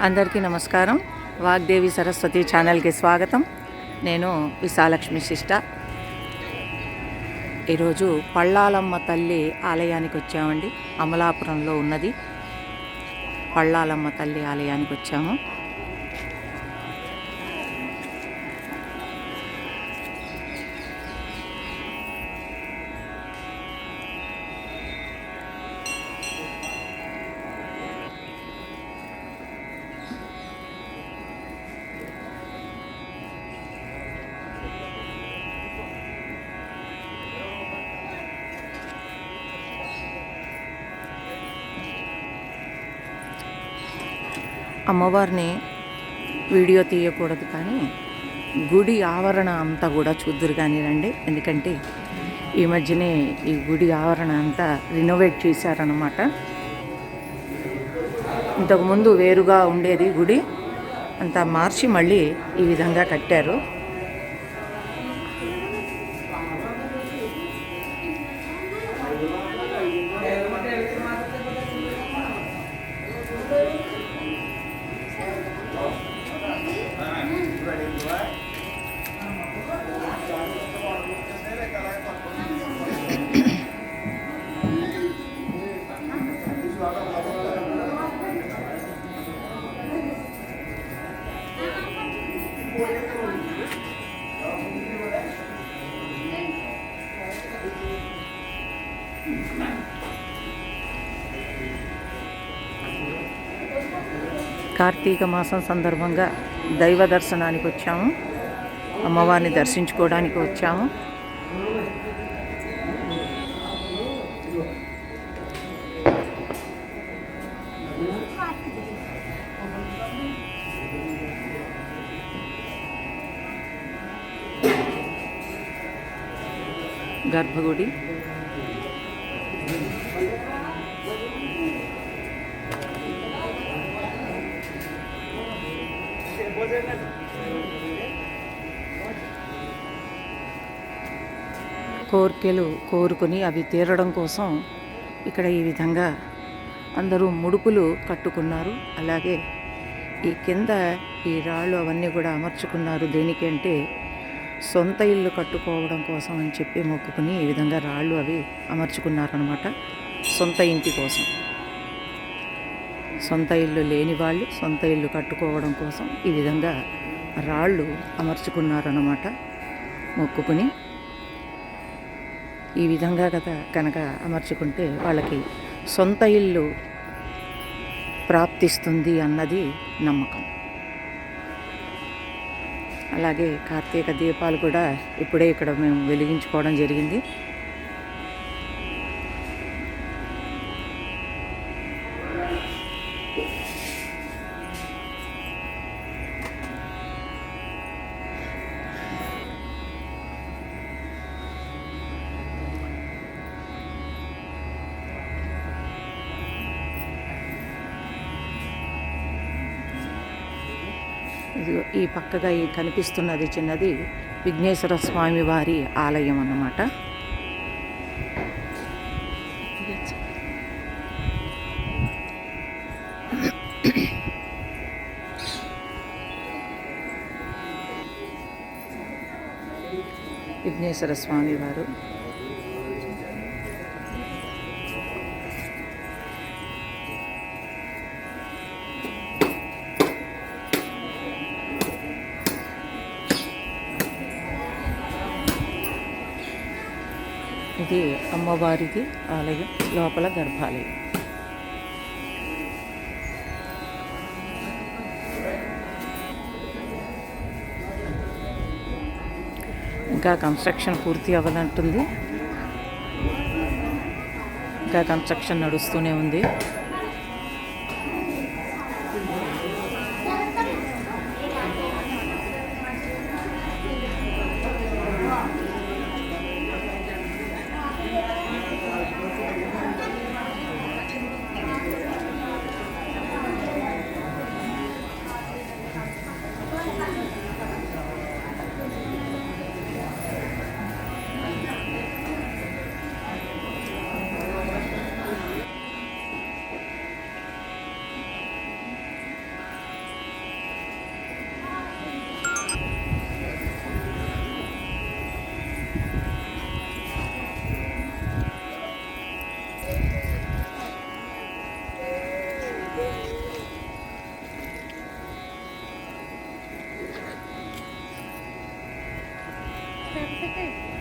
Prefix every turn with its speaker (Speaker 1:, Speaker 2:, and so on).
Speaker 1: అందరికీ నమస్కారం. వాగ్దేవి సరస్వతి ఛానల్కి స్వాగతం. నేను విశాలక్ష్మి శిష్ట. ఈరోజు పళ్ళాలమ్మ తల్లి ఆలయానికి వచ్చామండి. అమలాపురంలో ఉన్నది పళ్ళాలమ్మ తల్లి ఆలయానికి వచ్చాము. అమ్మవారిని వీడియో తీయకూడదు, కానీ గుడి ఆవరణ అంతా కూడా చూద్దురు కానీ రండి. ఎందుకంటే ఈ మధ్యనే ఈ గుడి ఆవరణ అంతా రినోవేట్ చేశారన్నమాట. ఇంతకుముందు వేరుగా ఉండేది గుడి, అంతా మార్చి మళ్ళీ ఈ విధంగా కట్టారు. కార్తీక మాసం సందర్భంగా దైవ దర్శనానికి వచ్చాము. అమ్మవారిని దర్శించుకోవడానికి వచ్చాము. గర్భగుడి కోర్కెలు కోరుకొని అవి తీరడం కోసం ఇక్కడ ఈ విధంగా అందరూ ముడుపులు కట్టుకున్నారు. అలాగే ఈ కింద ఈ రాళ్ళు అవన్నీ కూడా అమర్చుకున్నారు. దేనికి అంటే సొంత ఇల్లు కట్టుకోవడం కోసం అని చెప్పి మొక్కుకుని ఈ విధంగా రాళ్ళు అవి అమర్చుకున్నారనమాట. సొంత ఇంటి కోసం, సొంత ఇల్లు లేని వాళ్ళు సొంత ఇల్లు కట్టుకోవడం కోసం ఈ విధంగా రాళ్ళు అమర్చుకున్నారన్నమాట. మొక్కుకుని ఈ విధంగా కనుక అమర్చుకుంటే వాళ్ళకి సొంత ఇల్లు ప్రాప్తిస్తుంది అన్నది నమ్మకం. అలాగే కార్తీక దీపాలు కూడా ఇప్పుడే ఇక్కడ మేము వెలిగించుకోవడం జరిగింది. ఇదిగో ఈ పక్కగా ఈ కనిపిస్తున్నది చిన్నది విఘ్నేశ్వర స్వామి వారి ఆలయం అన్నమాట. విఘ్నేశ్వర స్వామి వారు ఇది అమ్మవారిది ఆలయం, లోపల గర్భాలయం. ఇంకా కన్స్ట్రక్షన్ పూర్తి అవ్వదంటుంది. ఇంకా కన్స్ట్రక్షన్ నడుస్తూనే ఉంది.
Speaker 2: సెట్